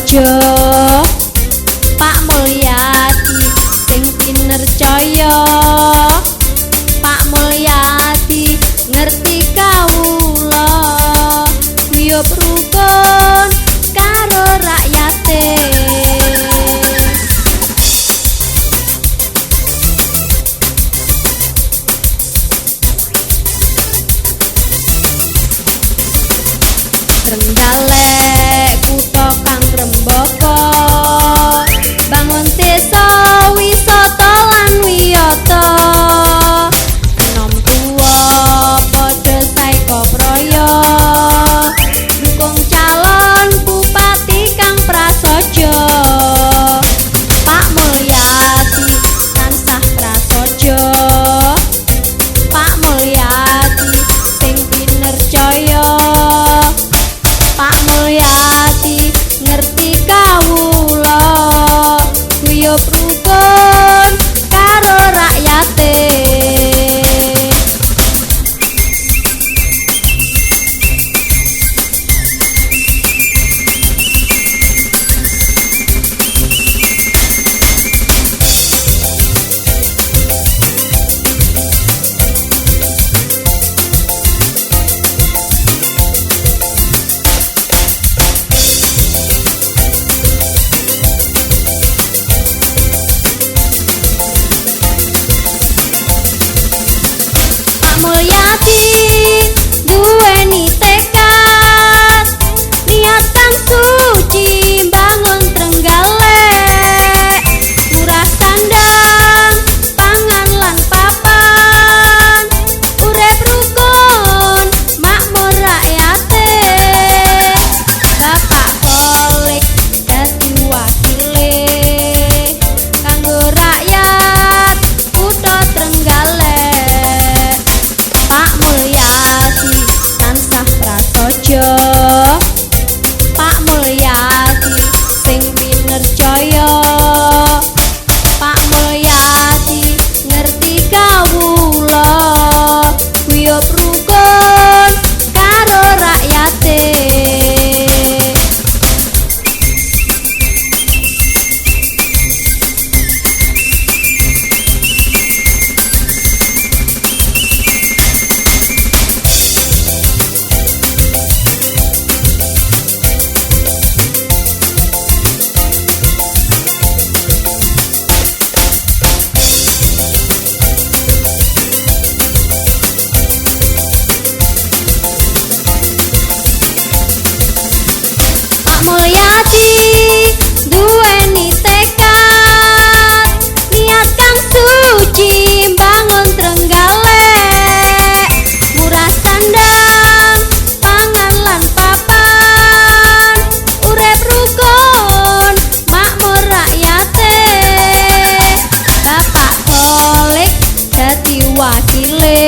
prasaja Pak Mulyadi sing pinercaya Pak Mulyadi ngerti kawula wiyup rukun karo rakyate Trenggalek kutha kang rembaka bangun desa wisata lan wiyata enom tuwa padha saeka praya dukung calon bupati kang prasaja Pak Mulyadi tansah prasaja Pak Mulyadi sing pinercaya Pak Mulyadi ngerti kawula wiyup rukun karo rakyate Mulyadi duweni tekad niat kang suci bangun Trenggalek murah sandang pangan lan papan urip rukun makmur rakyate Bapak Kolik dadi wakile kanggo rakyat kutha Trenggalek Pak Mulyadi tansah prasaja Pak Mulyadi sing pinercaya Pak Mulyadi ngerti kawula wiyup rukun karo rakyate Mulyadi duweni tekad niat kang suci bangun Trenggalek murah sandang pangan lan papan urip rukun makmur rakyate Bapak Kolik dadi wakile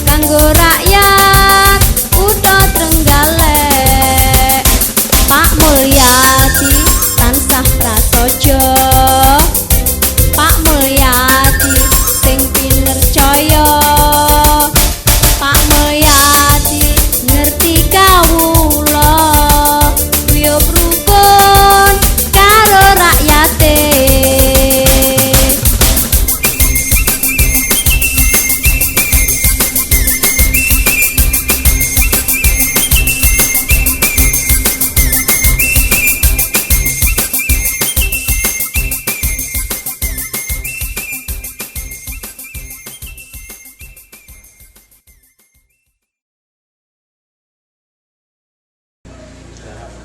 kanggo rakyat kutha Trenggalek Pak Mulyadi tansah prasaja Pak Mulyadi sing pinercaya Pak Mulyadi ngerti kawula wiyup rukun karo rakyate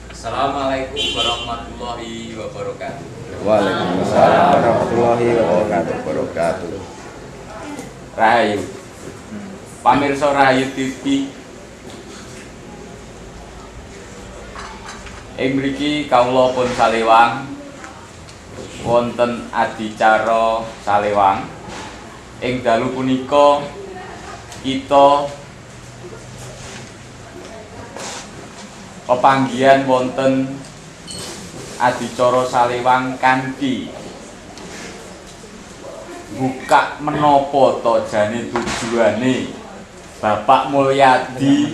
Assalamualaikum warahmatullahi wabarakatuh. Waalaikumsalam warahmatullahi wabarakatuh. Rahayu, pamirsa Rahayu TV. Ing mriki kawula pun salewang wonten adicara salewang. Ing dalu punika kita pepanggihan wonten adicara salewang kanthi buka menapa to jane tujuane Bapak Mulyadi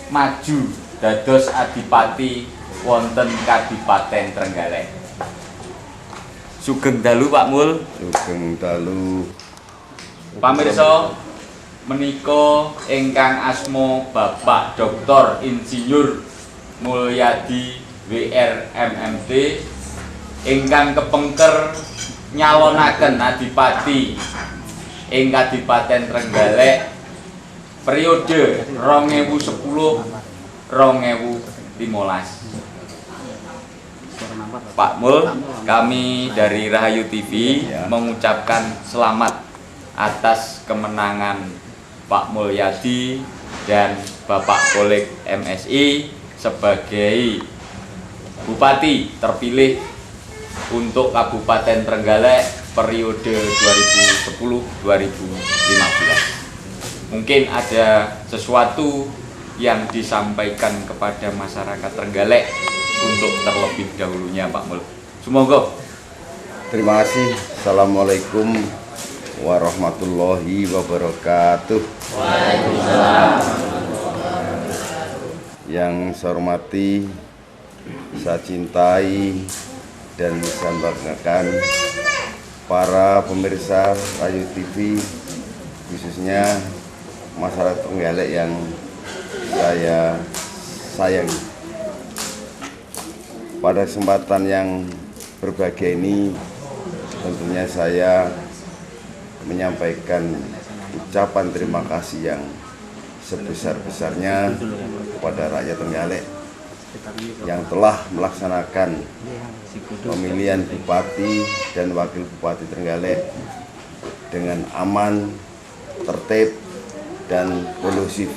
maju dados Adipati wonten Kadipaten Trenggalek. Sugeng dalu Pak Mul. Sugeng dalu. Pamirsa, menika ingkang asma Bapak Dr. Insinyur Mulyadi WR MMT ingkang kepengker nyalonaken adipati ing Kadipaten Trenggalek periode 2010-2015. Pak Mul, kami dari Rahayu TV mengucapkan selamat atas kemenangan Pak Mulyadi dan Bapak Kolik MSI sebagai Bupati terpilih untuk Kabupaten Trenggalek periode 2010-2015. Mungkin ada sesuatu yang disampaikan kepada masyarakat Trenggalek untuk terlebih dahulunya Pak Mul. Semoga. Terima kasih. Assalamualaikum warahmatullahi wabarakatuh. Waalaikumsalam. Yang saya hormati, saya cintai dan saya banggakan para pemirsa Rahayu TV, khususnya masyarakat Trenggalek yang saya sayangi. Pada kesempatan yang berbahagia ini, tentunya saya menyampaikan ucapan terima kasih yang sebesar-besarnya kepada rakyat Trenggalek yang telah melaksanakan pemilihan Bupati dan Wakil Bupati Trenggalek dengan aman, tertib, dan kondusif.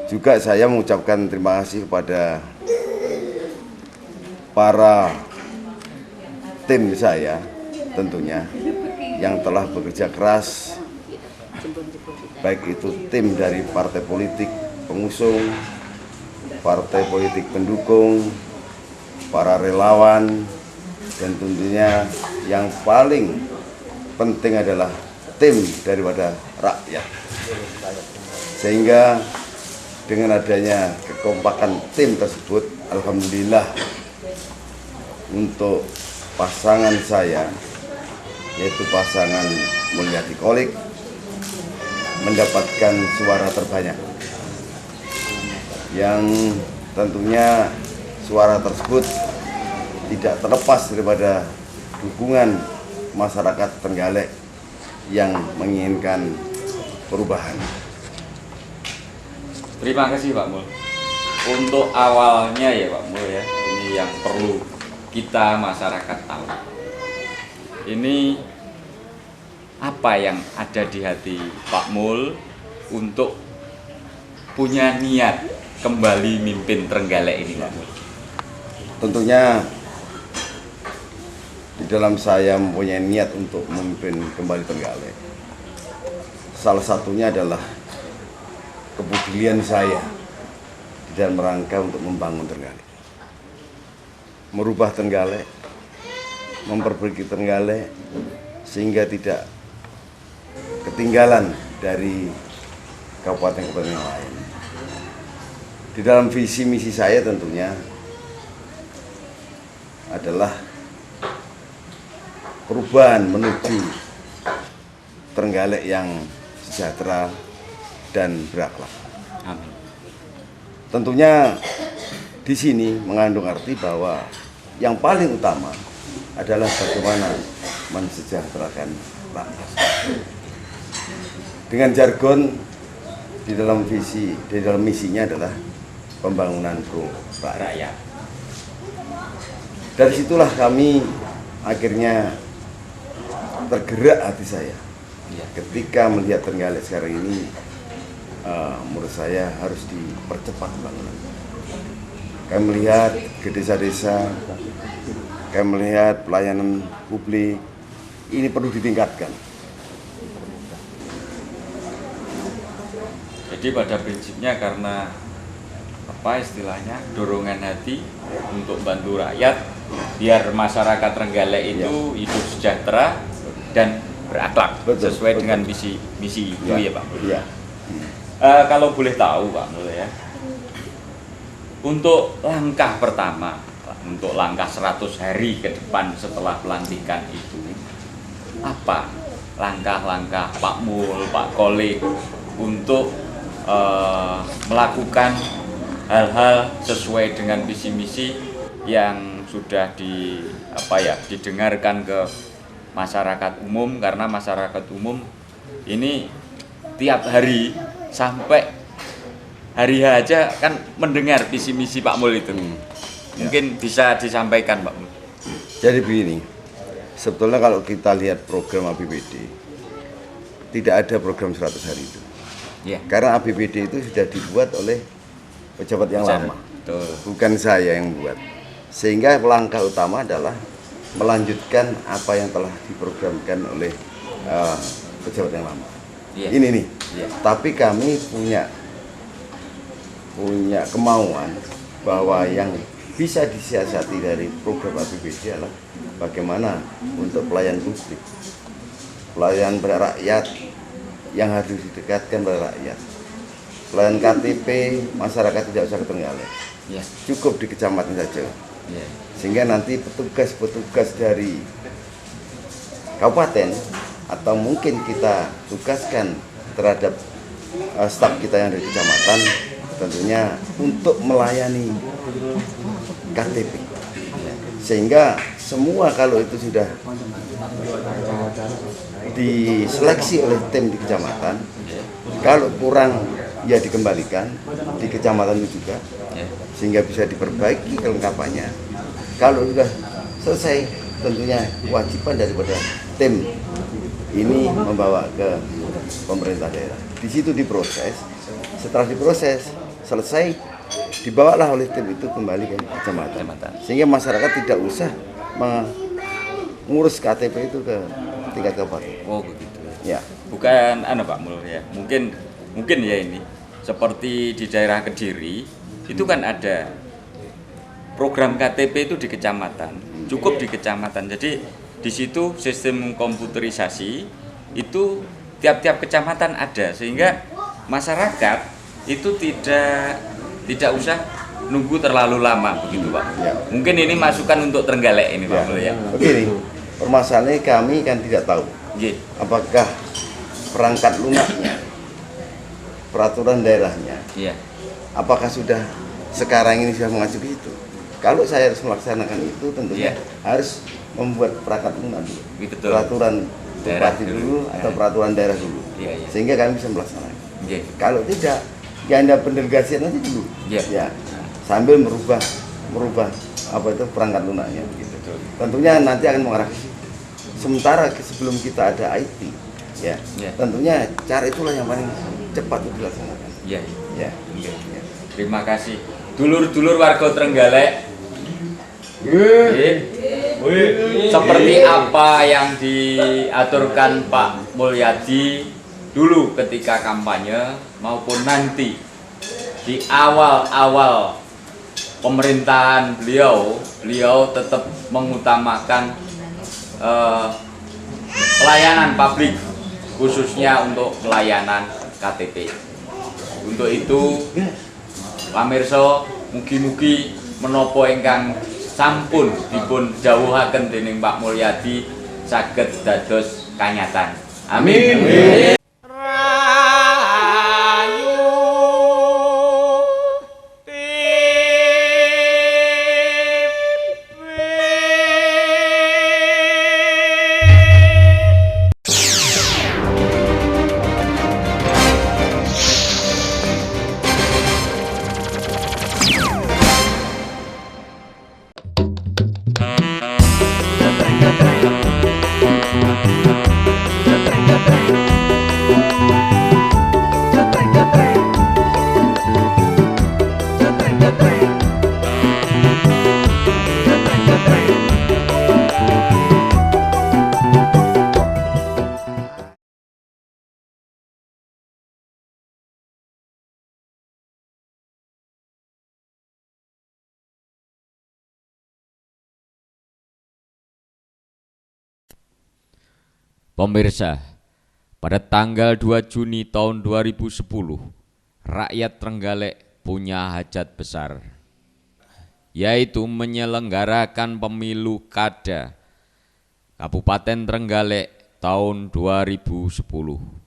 Juga saya mengucapkan terima kasih kepada para tim saya tentunya yang telah bekerja keras, baik itu tim dari partai politik pengusung, partai politik pendukung, para relawan, dan tentunya yang paling penting adalah tim daripada rakyat. Sehingga dengan adanya kekompakan tim tersebut, alhamdulillah untuk pasangan saya, yaitu pasangan Mulyadi Kolik, mendapatkan suara terbanyak, yang tentunya suara tersebut tidak terlepas daripada dukungan masyarakat Trenggalek yang menginginkan perubahan. Terima kasih Pak Mul. Untuk awalnya ya Pak Mul ya, ini yang perlu kita masyarakat tahu. Ini apa yang ada di hati Pak Mul untuk punya niat kembali mimpin Trenggalek ini Pak Mul? Tentunya di dalam saya mempunyai niat untuk memimpin kembali Trenggalek, salah satunya adalah kepedulian saya di dalam rangka untuk membangun Trenggalek, merubah Trenggalek, memperbaiki Trenggalek sehingga tidak ketinggalan dari kabupaten-kabupaten yang lain. Di dalam visi misi saya tentunya adalah perubahan menuju Trenggalek yang sejahtera dan berakhlak. Amin. Tentunya di sini mengandung arti bahwa yang paling utama adalah bagaimana mensejahterakan rakyat. Dengan jargon di dalam visi, di dalam misinya adalah pembangunan pro rakyat. Dari situlah kami akhirnya tergerak hati saya ketika melihat Trenggalek sekarang ini. Menurut saya harus dipercepat pembangunan. Kami melihat ke desa-desa, kami melihat pelayanan publik, ini perlu ditingkatkan. Jadi pada prinsipnya karena apa istilahnya dorongan hati untuk bantu rakyat biar masyarakat Trenggalek itu hidup sejahtera dan berakhlak. Betul, sesuai betul. dengan misi itu ya Pak. Iya. Kalau boleh tahu Pak Mul ya, untuk langkah pertama, untuk langkah 100 hari ke depan setelah pelantikan itu, apa langkah-langkah Pak Mul, Pak Kolik untuk melakukan hal-hal sesuai dengan visi misi yang sudah didengarkan ke masyarakat umum, karena masyarakat umum ini tiap hari sampai hari H aja kan mendengar visi misi Pak Mul itu. Mungkin bisa disampaikan Pak Mul. Jadi begini, sebetulnya kalau kita lihat program APBD, tidak ada program 100 hari itu. Ya. Karena APBD itu sudah dibuat oleh pejabat yang lama, bukan saya yang buat. Sehingga langkah utama adalah melanjutkan apa yang telah diprogramkan oleh pejabat yang lama. Ya. Ini nih. Ya. Tapi kami punya kemauan bahwa yang bisa disiasati dari program APBD adalah bagaimana untuk pelayan publik, pelayan pada rakyat yang harus didekatkan pada rakyat. Pelayan KTP, masyarakat tidak usah ke Trenggalek, cukup di kecamatan saja. Sehingga nanti petugas-petugas dari kabupaten atau mungkin kita tugaskan terhadap staf kita yang dari kecamatan, tentunya untuk melayani KTP. Sehingga semua kalau itu sudah diseleksi oleh tim di kecamatan, kalau kurang ya dikembalikan di kecamatan itu juga, sehingga bisa diperbaiki kelengkapannya. Kalau sudah selesai, tentunya kewajiban daripada tim ini membawa ke pemerintah daerah. Di situ diproses, setelah diproses selesai, dibawalah oleh tim itu kembali ke kecamatan. Sehingga masyarakat tidak usah mengurus KTP itu ke tingkat kabupaten. Oh begitu. Ya. Bukan Pak Mul ya. Mungkin ya ini seperti di daerah Kediri itu kan ada program KTP itu di kecamatan. Cukup di kecamatan. Jadi di situ sistem komputerisasi itu tiap-tiap kecamatan ada, sehingga masyarakat itu tidak usah nunggu terlalu lama begitu Pak. Ya. Mungkin ini masukan untuk Trenggalek ini Pak Mul ya. Begini, permasalahannya kami kan tidak tahu apakah perangkat lunaknya, peraturan daerahnya, apakah sudah sekarang ini sudah mengacu ke itu. Kalau saya harus melaksanakan itu, tentunya harus membuat perangkat lunak dulu, peraturan bupati dulu atau peraturan daerah dulu, sehingga kami bisa melaksanakan. Kalau tidak, ya Anda pendelegasian aja dulu, ya sambil merubah apa itu perangkat lunaknya. Gitu. Tentunya nanti akan mengarah ke situ. Sementara sebelum kita ada IT, tentunya cara itulah yang paling cepat untuk dilaksanakan. Terima kasih, dulur-dulur warga Trenggalek. Seperti apa yang diaturkan Pak Mulyadi dulu ketika kampanye maupun nanti di awal-awal pemerintahan beliau tetap mengutamakan pelayanan publik, khususnya untuk pelayanan KTP. Untuk itu pamirsa, mugi-mugi menapa ingkang sampun dipun dawuhaken dening Pak Mulyadi saged dados kanyatan. Amin. Amin. Pemirsa, pada tanggal 2 Juni tahun 2010, rakyat Trenggalek punya hajat besar, yaitu menyelenggarakan pemilu kada Kabupaten Trenggalek tahun 2010.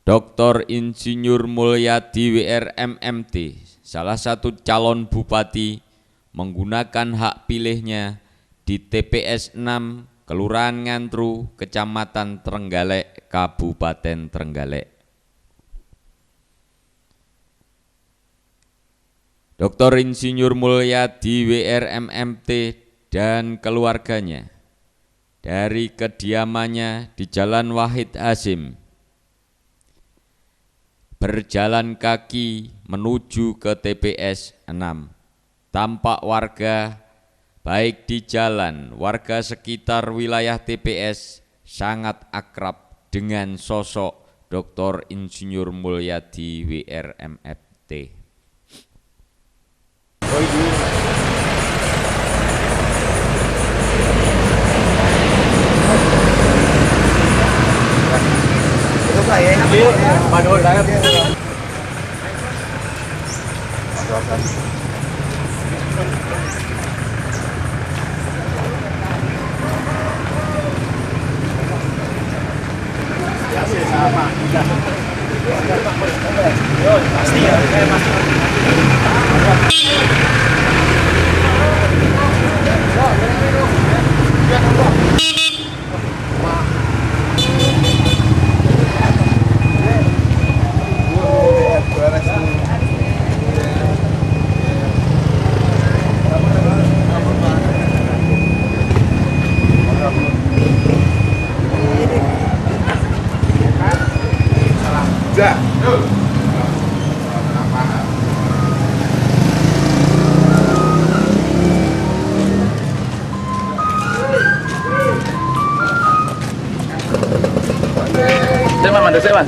Dr. Insinyur Mulyadi WR MMT, salah satu calon bupati, menggunakan hak pilihnya di TPS 6 Kelurahan Ngantru, Kecamatan Trenggalek, Kabupaten Trenggalek. Dr. Insinyur Mulyadi WR MMT dan keluarganya dari kediamannya di Jalan Wahid Hasim berjalan kaki menuju ke TPS 6. Tampak warga, baik di jalan, warga sekitar wilayah TPS sangat akrab dengan sosok Dr. Insinyur Mulyadi WR MMT.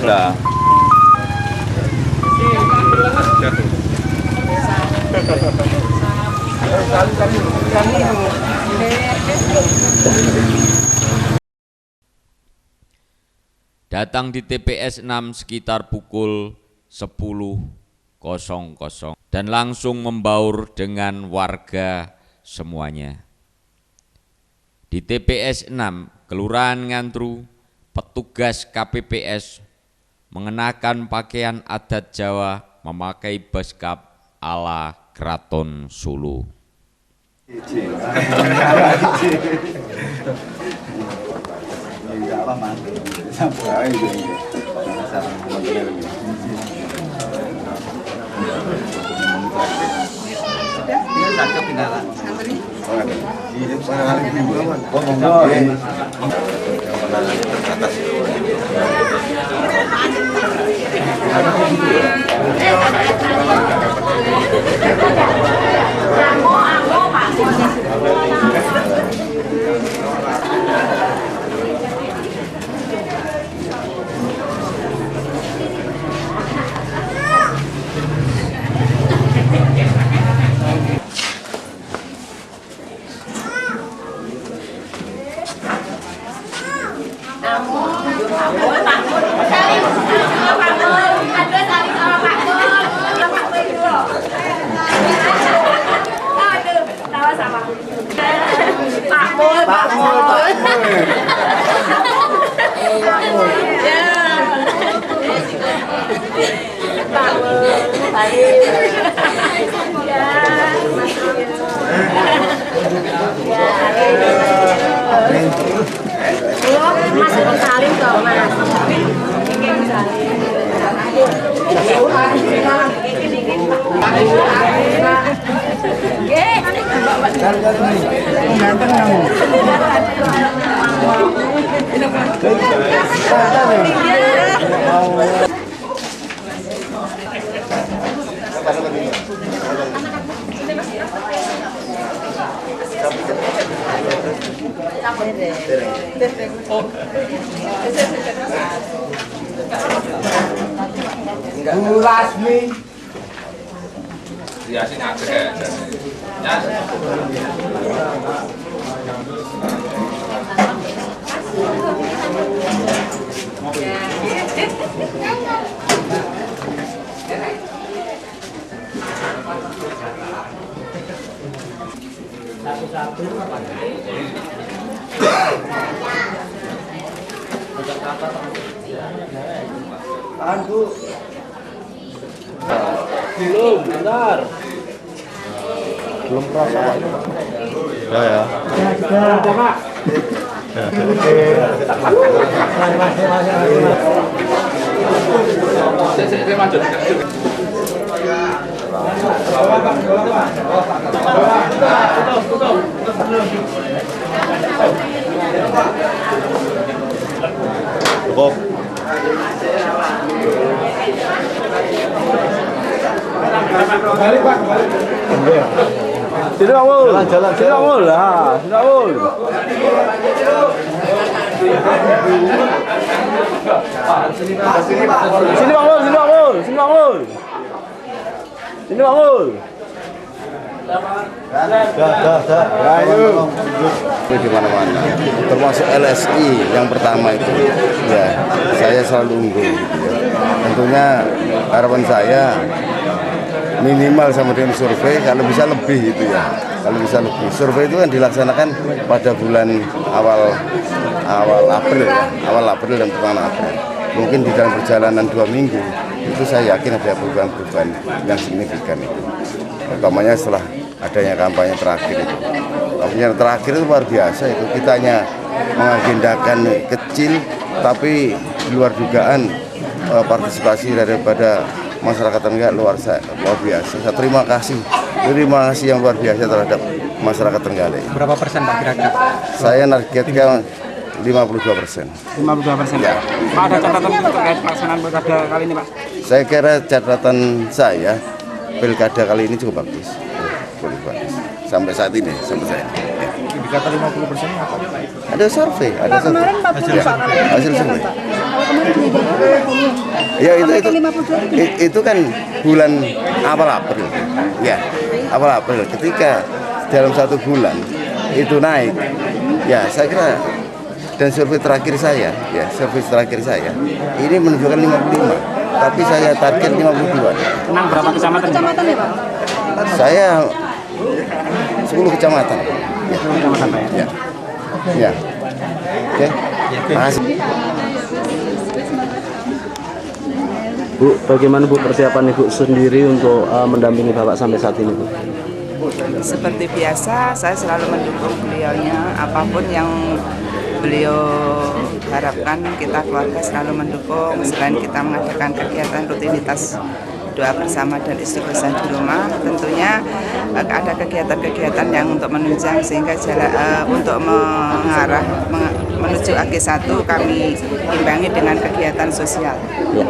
Lah. Datang di TPS 6 sekitar pukul 10.00 dan langsung membaur dengan warga semuanya. Di TPS 6 Kelurahan Ngantru, petugas KPPS mengenakan pakaian adat Jawa, memakai beskap ala Kraton Solo. Masuk salim dong, Mas. Lasmi. Iya sih ngagek. Ya. Belum, bentar. Belum kerasa Pak ini. Ya ya. Ada Pak. Saya maju. Cukup. Balik Pak, balik. Sini Bang Mul. Jalan. Sini Bang Mul. Nah, sini Bang Mul. Sini Bang Mul, sini Bang Mul. Sini Bang Mul. Sini Bang Mul. Ayo. Di mana-mana. Termasuk LSI yang pertama itu. Ya, saya selalu unggul. Tentunya harapan saya minimal sama dengan survei, kalau bisa lebih itu ya. Kalau bisa lebih. Survei itu kan dilaksanakan pada bulan awal April ya. Awal April dan pertengahan April. Mungkin di dalam perjalanan 2 minggu itu saya yakin ada perubahan-perubahan yang signifikan itu. Utamanya setelah adanya kampanye terakhir itu. Kampanye terakhir itu luar biasa itu. Kita hanya mengagendakan kecil tapi di luar dugaan partisipasi daripada masyarakat Trenggalek luar biasa. Saya terima kasih yang luar biasa terhadap masyarakat Trenggalek. Berapa persen Pak kira-kira? Saya nargetkan 52%. 52%. Ya. Pak, ada catatan terkait pelaksanaan pilkada kali ini Pak? Saya kira catatan saya pilkada kali ini cukup bagus. Cukup bagus. Sampai saat ini, sampai saya. Ya. Dikata 50% apa? Ada survei, ada survei. Hasil survei. Ya itu kan bulan awal April. Ya, awal April. Ketika dalam 1 bulan itu naik, ya saya kira dan survei terakhir saya, ini menunjukkan 55, tapi saya target 52. Menang berapa kecamatan? Kecamatan ya Pak? Saya 10 kecamatan. Ya. 10 kecamatan Pak ya? Ya. Oke. Terima kasih. Bu, bagaimana Bu persiapan Ibu sendiri untuk mendampingi Bapak sampai saat ini Bu? Seperti biasa, saya selalu mendukung beliaunya, apapun yang beliau harapkan, kita keluarga selalu mendukung. Selain kita mengadakan kegiatan rutinitas doa bersama dan istighosah di rumah, tentunya ada kegiatan-kegiatan yang untuk menunjang sehingga untuk mengarah menuju AG1 kami imbangi dengan kegiatan sosial. Ya.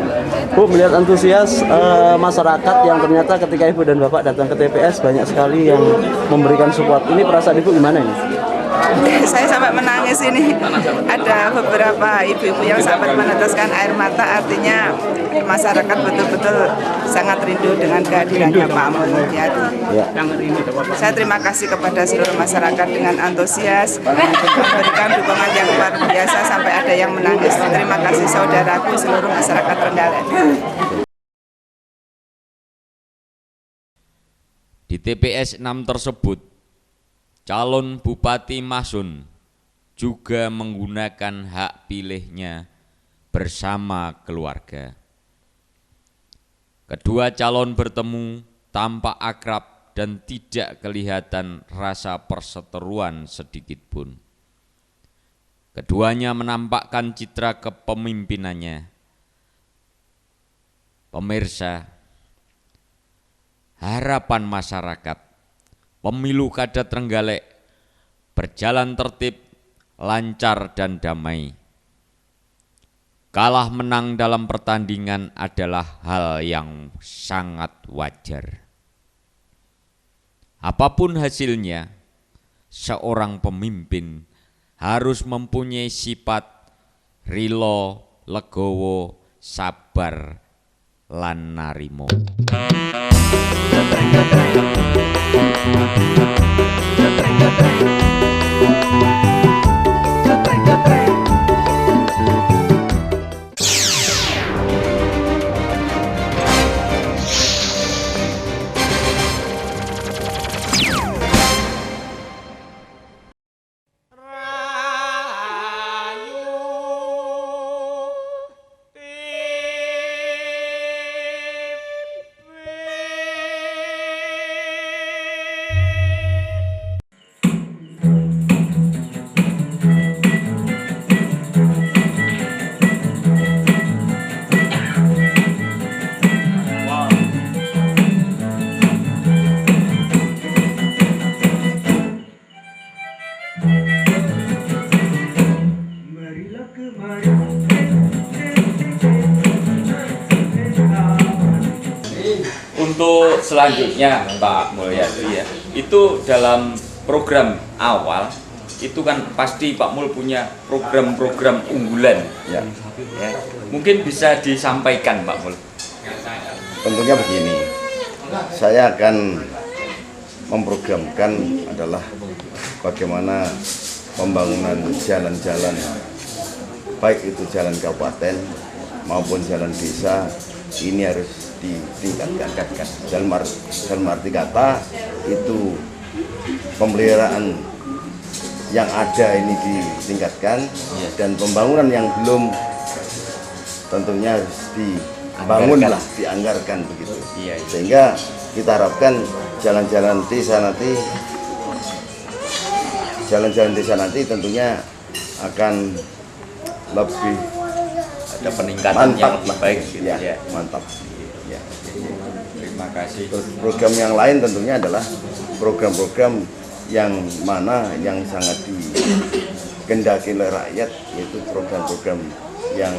Bu, melihat antusias masyarakat yang ternyata ketika Ibu dan Bapak datang ke TPS banyak sekali yang memberikan support. Ini perasaan Ibu gimana ini? Saya sampai menangis ini. Ada beberapa ibu-ibu yang sampai meneteskan air mata, artinya masyarakat betul-betul sangat rindu dengan kehadirannya Pak Mulyadi. Ya. Saya terima kasih kepada seluruh masyarakat dengan antusias, memberikan dukungan yang luar biasa sampai ada yang menangis. Terima kasih saudaraku seluruh masyarakat Trenggalek. Di TPS 6 tersebut, calon Bupati Masun juga menggunakan hak pilihnya bersama keluarga. Kedua calon bertemu tampak akrab dan tidak kelihatan rasa perseteruan sedikitpun. Keduanya menampakkan citra kepemimpinannya. Pemirsa, harapan masyarakat pemilu kada Trenggalek berjalan tertib, lancar dan damai. Kalah menang dalam pertandingan adalah hal yang sangat wajar. Apapun hasilnya, seorang pemimpin harus mempunyai sifat rilo, legowo, sabar, lan narimo. Untuk selanjutnya Pak Mulyadi ya, itu dalam program awal itu kan pasti Pak Mul punya program-program unggulan Ya, ya. Mungkin bisa disampaikan Pak Mul. tentunya begini. Saya akan memprogramkan adalah bagaimana pembangunan jalan-jalan, baik itu jalan kabupaten maupun jalan desa, ini harus ditingkatkan. Dalam arti kata itu pemeliharaan yang ada ini ditingkatkan, dan pembangunan yang belum tentunya harus dibangun lah, dianggarkan begitu. Iya. Sehingga kita harapkan jalan-jalan desa nanti tentunya akan lebih Ada peningkatan yang mantap lah, baik gitu ya, ya. mantap. Ya. Terima kasih. Terus program yang lain tentunya adalah program-program yang mana yang sangat dikehendaki oleh rakyat, yaitu program-program yang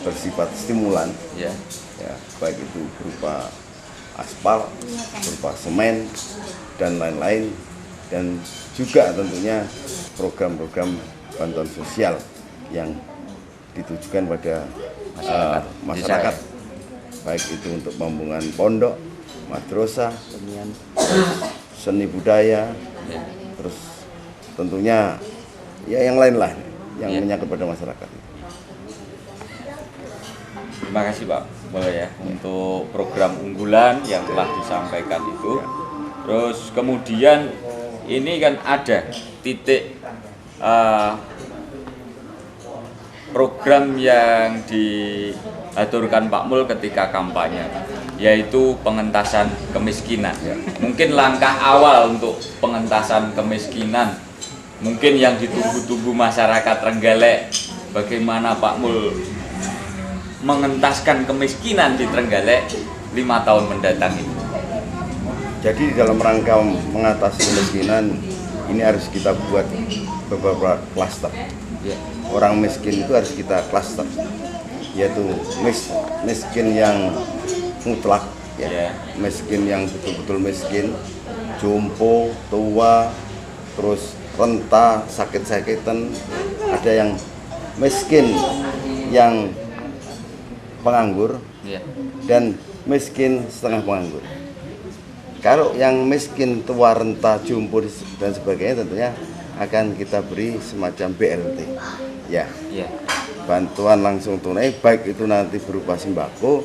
bersifat stimulan, Ya. ya, baik itu berupa aspal, berupa semen dan lain-lain, dan juga tentunya program-program bantuan sosial yang ditujukan pada masyarakat, baik itu untuk pembangunan pondok, madrasah, seni budaya, terus tentunya ya yang lain-lain yang menyangkut pada masyarakat. Terima kasih Pak Mul ya untuk program unggulan yang telah disampaikan itu. Terus kemudian ini kan ada titik program yang diaturkan Pak Mul ketika kampanye, yaitu pengentasan kemiskinan. Mungkin langkah awal untuk pengentasan kemiskinan, mungkin yang ditunggu-tunggu masyarakat Trenggalek, bagaimana Pak Mul mengentaskan kemiskinan di Trenggalek 5 tahun mendatang ini. Jadi dalam rangka mengatasi kemiskinan ini harus kita buat beberapa klaster. Orang miskin itu harus kita klaster, yaitu miskin yang mutlak, ya. Miskin yang betul-betul miskin, jompo, tua, terus renta, sakit-sakitan. Ada yang miskin yang penganggur, dan miskin setengah penganggur. Kalau yang miskin, tua, renta, jompo dan sebagainya tentunya akan kita beri semacam BLT, ya, bantuan langsung tunai, baik itu nanti berupa sembako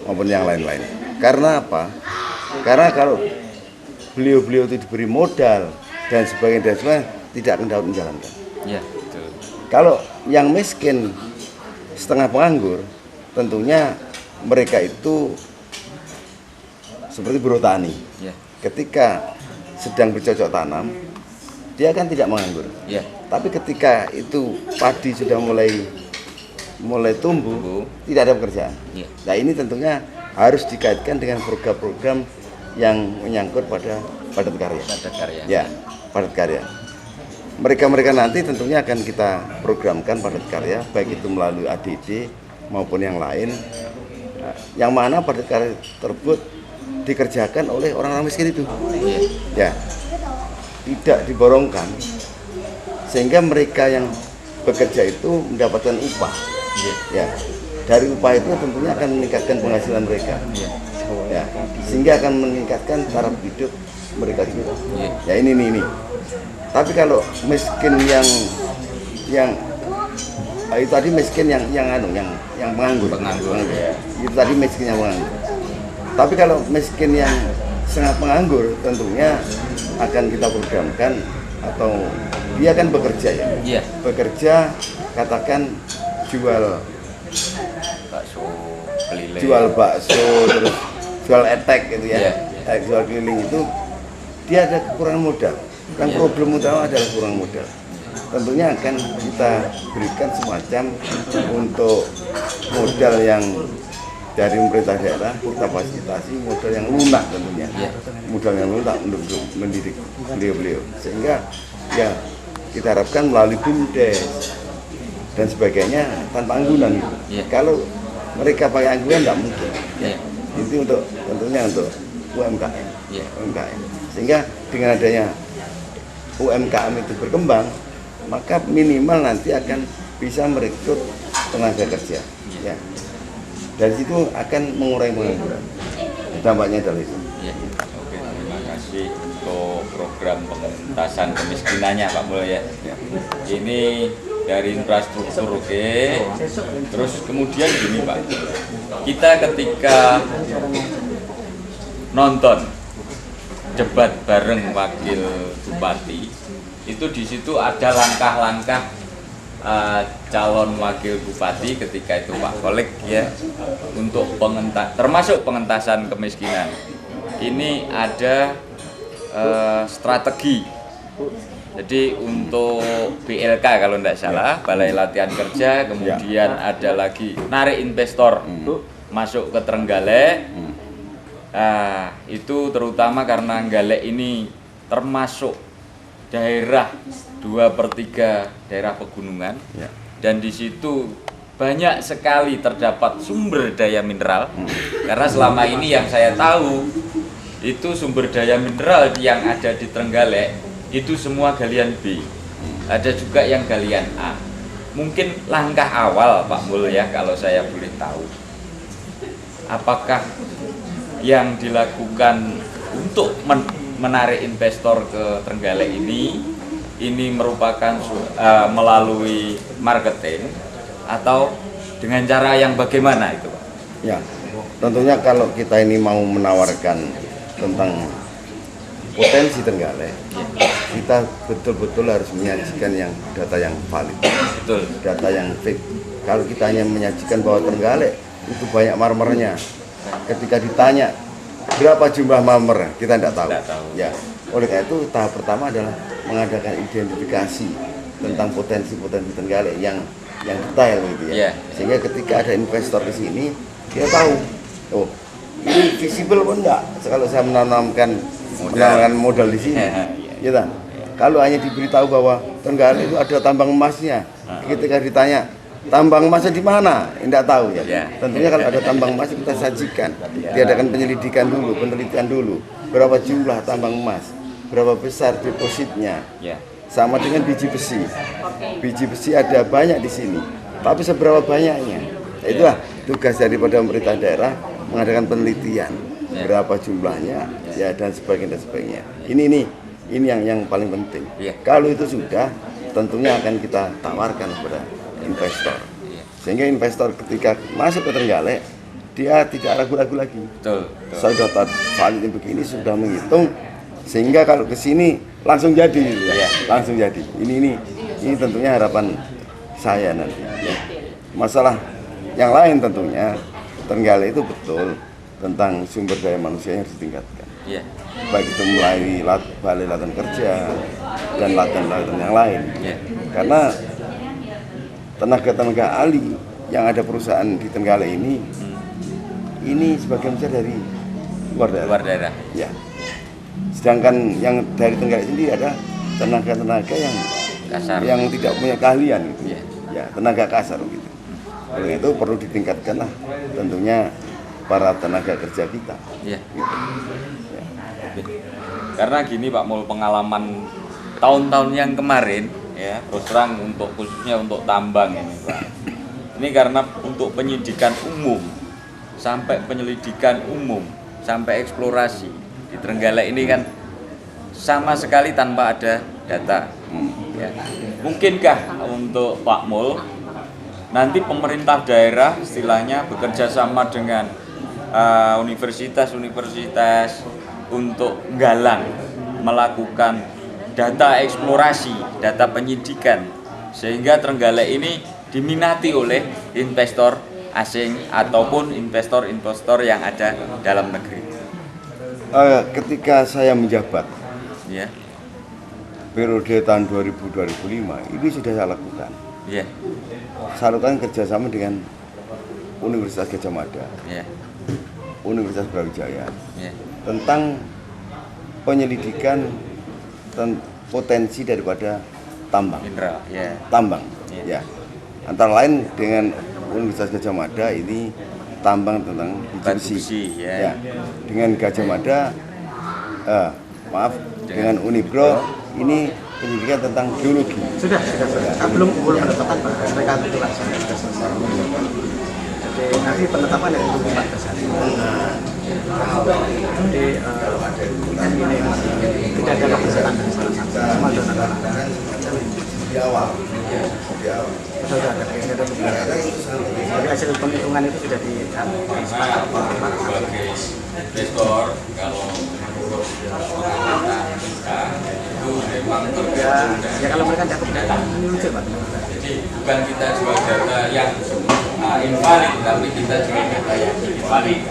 maupun yang lain-lain. Karena apa? Karena kalau beliau-beliau itu diberi modal dan sebagainya tidak akan dapat menjalankan. Ya, betul. Kalau yang miskin setengah penganggur, tentunya mereka itu seperti buruh tani. Ketika sedang bercocok tanam, dia kan tidak menganggur. Tapi ketika itu padi sudah mulai tumbuh, tidak ada pekerjaan. Nah, ini tentunya harus dikaitkan dengan program-program yang menyangkut pada padat karya. Ya, padat karya. Mereka nanti tentunya akan kita programkan padat karya, baik itu melalui ADD maupun yang lain, yang mana padat karya tersebut dikerjakan oleh orang-orang miskin itu, ya, tidak diborongkan, sehingga mereka yang bekerja itu mendapatkan upah, ya. Dari upah itu tentunya akan meningkatkan penghasilan mereka, ya, sehingga akan meningkatkan taraf hidup mereka juga. Ya, ini. Tapi kalau miskin yang itu tadi miskin yang menganggur. Itu tadi miskin yang menganggur. Tapi kalau miskin yang sangat menganggur, tentunya akan kita programkan, atau dia kan bekerja, ya. Bekerja, katakan jual bakso, terus jual etek gitu ya. Jual keliling itu dia ada kekurangan modal. Yang problem utama adalah kurang modal. Tentunya akan kita berikan semacam untuk modal yang dari pemerintah daerah, kita fasilitasi modal yang lunak tentunya, modal yang lunak untuk mendidik beliau-beliau, sehingga ya kita harapkan melalui BUMDes dan sebagainya tanpa anggunan. Iya. Kalau mereka pakai anggunan nggak mungkin. Iya. Itu tentunya untuk UMKM. Iya. UMKM. Sehingga dengan adanya UMKM itu berkembang, maka minimal nanti akan bisa merekrut tenaga kerja. Ya. Dari situ akan mengurangi pengangguran. Dampaknya adalah itu. Ya, oke, terima kasih untuk program pengentasan kemiskinannya Pak Mul ya. Ini dari infrastruktur oke. Terus kemudian gini Pak, kita ketika nonton debat bareng Wakil Bupati, itu di situ ada langkah-langkah calon Wakil Bupati ketika itu Pak Kolek ya, untuk termasuk pengentasan kemiskinan. Ini ada strategi. Jadi untuk BLK kalau tidak salah, Balai Latihan Kerja, kemudian ada lagi narik investor masuk ke Trenggalek. Nah, itu terutama karena Galek ini termasuk daerah 2/3 daerah pegunungan, dan di situ banyak sekali terdapat sumber daya mineral. Karena selama ini yang saya tahu itu sumber daya mineral yang ada di Trenggalek itu semua galian B, ada juga yang galian A. Mungkin langkah awal Pak Mul ya, kalau saya boleh tahu, apakah yang dilakukan untuk menarik investor ke Trenggalek ini merupakan melalui marketing atau dengan cara yang bagaimana itu Pak? Ya, tentunya kalau kita ini mau menawarkan tentang potensi Trenggalek, kita betul-betul harus menyajikan data yang valid, Betul. data yang fake. Kalau kita hanya menyajikan bahwa Trenggalek itu banyak marmernya, ketika ditanya berapa jumlah marmer, kita tidak tahu. Ya, oleh karena itu tahap pertama adalah mengadakan identifikasi tentang potensi-potensi Trenggalek yang detail gitu ya. Sehingga ketika ada investor di sini, dia tahu, oh ini visible pun enggak kalau saya menanamkan modal di sini. Ya kan? Kalau hanya diberitahu bahwa Trenggalek itu ada tambang emasnya, ketika ditanya tambang emasnya di mana, tidak tahu ya. Tentunya kalau ada tambang emas kita sajikan, diadakan penyelidikan dulu, penelitian dulu, berapa jumlah tambang emas, berapa besar depositnya, sama dengan biji besi. Biji besi ada banyak di sini, tapi seberapa banyaknya? Itulah tugas daripada pemerintah daerah, mengadakan penelitian, berapa jumlahnya, ya dan sebagainya. Ini yang paling penting. Kalau itu sudah, tentunya akan kita tawarkan kepada investor, sehingga investor ketika masuk ke Trenggalek dia tidak ragu-ragu lagi. Saya sudah valid begini, sudah menghitung, sehingga kalau ke sini langsung jadi, langsung jadi. Ini tentunya harapan saya nanti. Masalah yang lain tentunya Trenggalek itu betul tentang sumber daya manusia yang harus ditingkatkan. Baik itu melalui Balai Latihan Kerja dan latihan-latihan yang lain. Karena tenaga ahli yang ada perusahaan di Trenggalek ini sebagian besar dari luar daerah. Ya. Sedangkan yang dari Trenggalek sendiri ada tenaga-tenaga yang kasar, yang tidak punya keahlian gitu. Ya, tenaga kasar gitu. Oleh itu perlu ditingkatkan lah tentunya para tenaga kerja kita. Gitu. Karena gini Pak Mul, pengalaman tahun-tahun yang kemarin ya, terus terang khususnya untuk tambang ini Pak. Ini karena untuk penyidikan umum sampai penyelidikan umum sampai eksplorasi di Trenggalek ini kan sama sekali tanpa ada data. Ya. Mungkinkah untuk Pak Mul nanti pemerintah daerah istilahnya bekerja sama dengan universitas-universitas untuk menggalang, melakukan data eksplorasi, data penyidikan, sehingga Trenggalek ini diminati oleh investor asing ataupun investor-investor yang ada dalam negeri. Ketika saya menjabat, periode tahun 2000-2005, ini sudah saya lakukan. Saya lakukan kerjasama dengan Universitas Gadjah Mada, Universitas Brawijaya, tentang penyelidikan potensi daripada tambang, tambang. Antara lain dengan Universitas Gadjah Mada ini tambang tentang biji besi. Ya. Dengan Gadjah Mada, dengan Unibro ini pendidikan tentang geologi. Sudah. Belum penetapan Pak. Rekapitulasi sudah selesai. Jadi nanti penetapan dari 24 hari. Jadi ini tidak ada kepesertaan dari salah satu. Semua donor. Di awal. Sudah ada. Jadi hasil penghitungan itu sudah disepakati. Sebagai investor, kalau menurut pengalaman kita itu memang Ya kalau mereka tidak keberatan menyuruh Pak. jadi bukan kita jual data yang invalid, tapi kita jual data yang valid.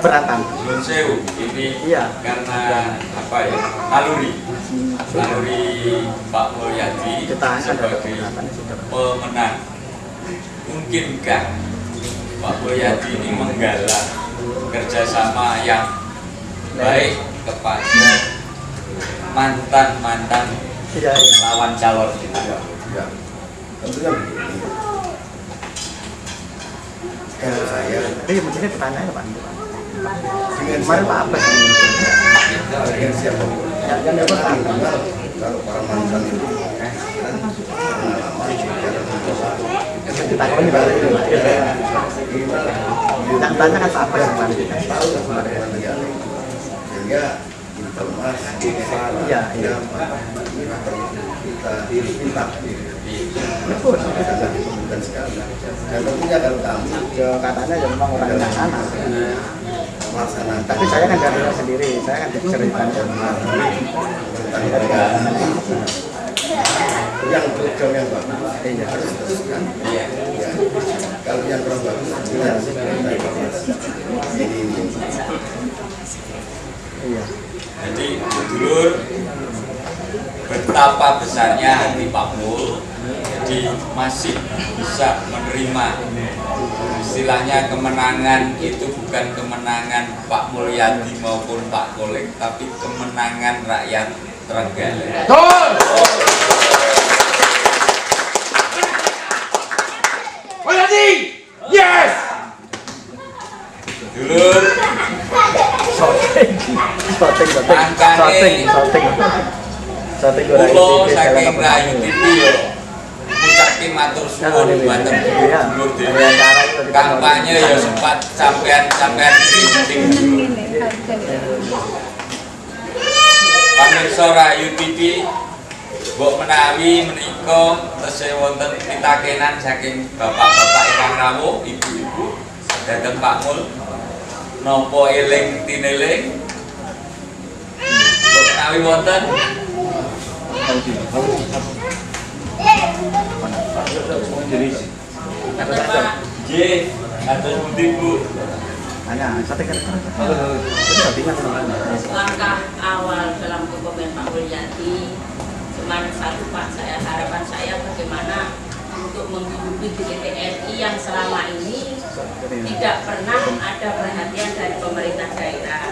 keberatan. Belum sewu. Ini Iya. karena apa ya? Naluri Pak Mulyadi Kita ada sebagai keberatan sudah. pemenang. Mungkinkah Pak Mulyadi ini menggalang kerjasama yang baik kepada mantan Iya, iya. lawan calon kita? Ya, tentunya begini. Kalau saya Tapi mungkin pertanyaannya Pak. dengan Kemarin Pak Abbas dengan siapapun, yang dapat kalau para mantan itu pengalaman ditakoni Pak. Yang tanya kan Pak Abbas kemarin. tahu bagaimana negara sehingga informasi Iya, iya. kita minta Betul. sangat diperlukan sekali dan tentunya kalau kami Ya, katanya ya memang orang yang sana. melaksanakan Tapi saya kan dari luar sendiri, saya kan ceritanya. tentang negara yang program yang bagus Iya. harus diteruskan. Ya. Kalau yang kurang bagus kita evaluasi. Ini. Iya. Jadi dulur, betapa besarnya hati Pak Mul, jadi masih bisa menerima istilahnya kemenangan itu bukan kemenangan Pak Mulyadi maupun Pak Kolek, tapi kemenangan rakyat Trenggalek. Yes! Dulur, Shooting. Angkane kulo saking Rayu TV yo ngucapke matur suwun dumateng dulur dhewe. Kampanye ya sempat sampean kritik dulur. Pamirsa Rayu TV, mbok menawi menika tesih wonten pitakenan saking bapak-bapak ingkang rawuh, ibu-ibu dhateng Pak Mul napa eling tineling. Mbok menawi wonten nggih, kados pundi Bu? Hanya sate Langkah awal dalam kepemimpinan Pak Mulyadi cuma satu Pak, harapan saya bagaimana untuk menghidupi TNI yang selama ini tidak pernah ada perhatian dari pemerintah daerah.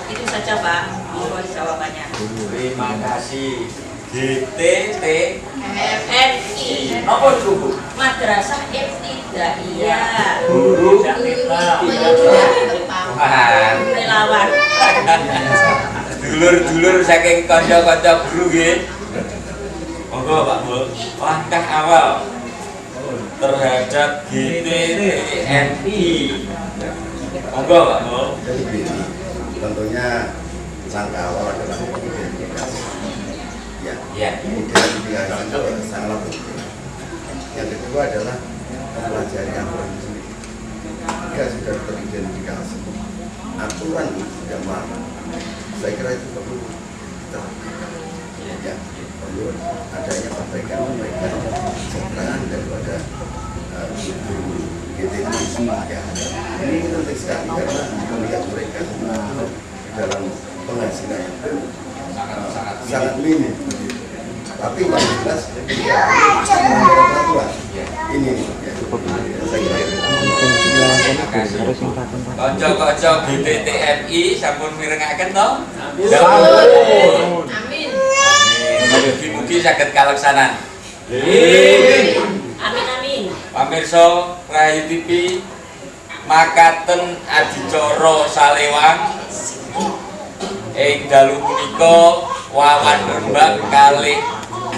Itu saja Pak, mohon jawabannya. Terima kasih. GTT MNI apa itu Bu? Madrasah Ibtidaiyah Guru relawan. Dulur-dulur saking kanca-kanca guru nggih. Monggo Pak Mul, langkah awal terhadap GTTNI. Monggo Pak Mul. Jadi begini, tentunya langkah awal adalah identifikasi. Ya. Identifikasi itu sangatlah penting. Yang kedua adalah mempelajari aturan itu sendiri. Jika sudah teridentifikasi, aturan itu sudah mana? Saya kira itu perlu kita ya, perlu adanya perbaikan kesetaraan daripada GTT ya. Ini penting sekali karena melihat mereka dalam penghasilan sangat minim. Tapi yang jelas ini ya. Saya kira Kanca-kanca GTTNI sampun mirengaken to? Amin. Mugi-mugi saged kaleksanan. Amin. Pamirsa Rayu TV, makaten adicara Salewang ing dalu punika wawan rembag kalih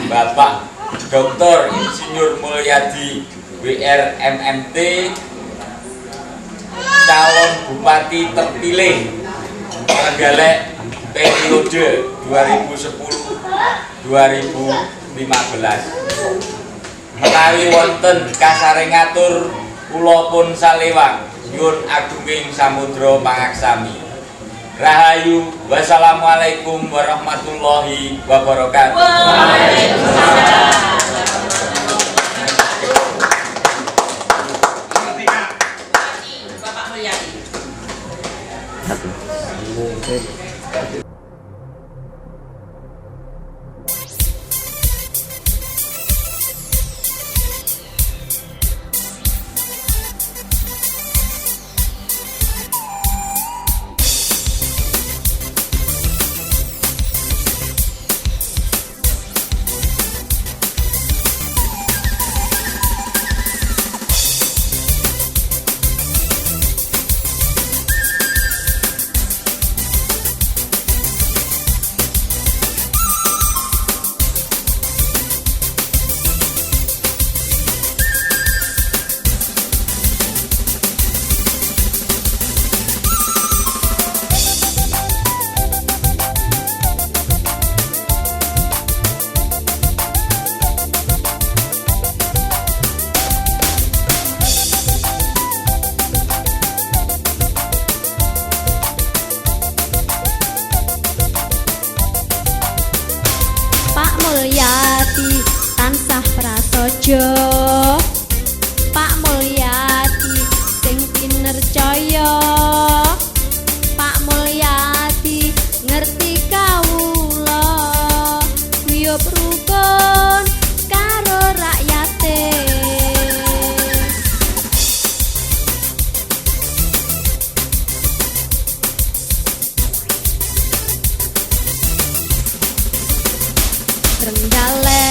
Bapak Dr. Insinyur Mulyadi WR MMT, calon bupati terpilih Trenggalek periode 2010-2015. Menawi wonten kasaring ngatur kula pun Salewang nyuwun agunging samudra pangaksami. Rahayu, wassalamualaikum warahmatullahi wabarakatuh. Waalaikumsalam. Bapak Mulyadi. Pak Mulyadi tansah prasaja, Pak Mulyadi sing pinercaya, Pak Mulyadi ngerti kawula guyub rukun karo rakyate. Trenggalek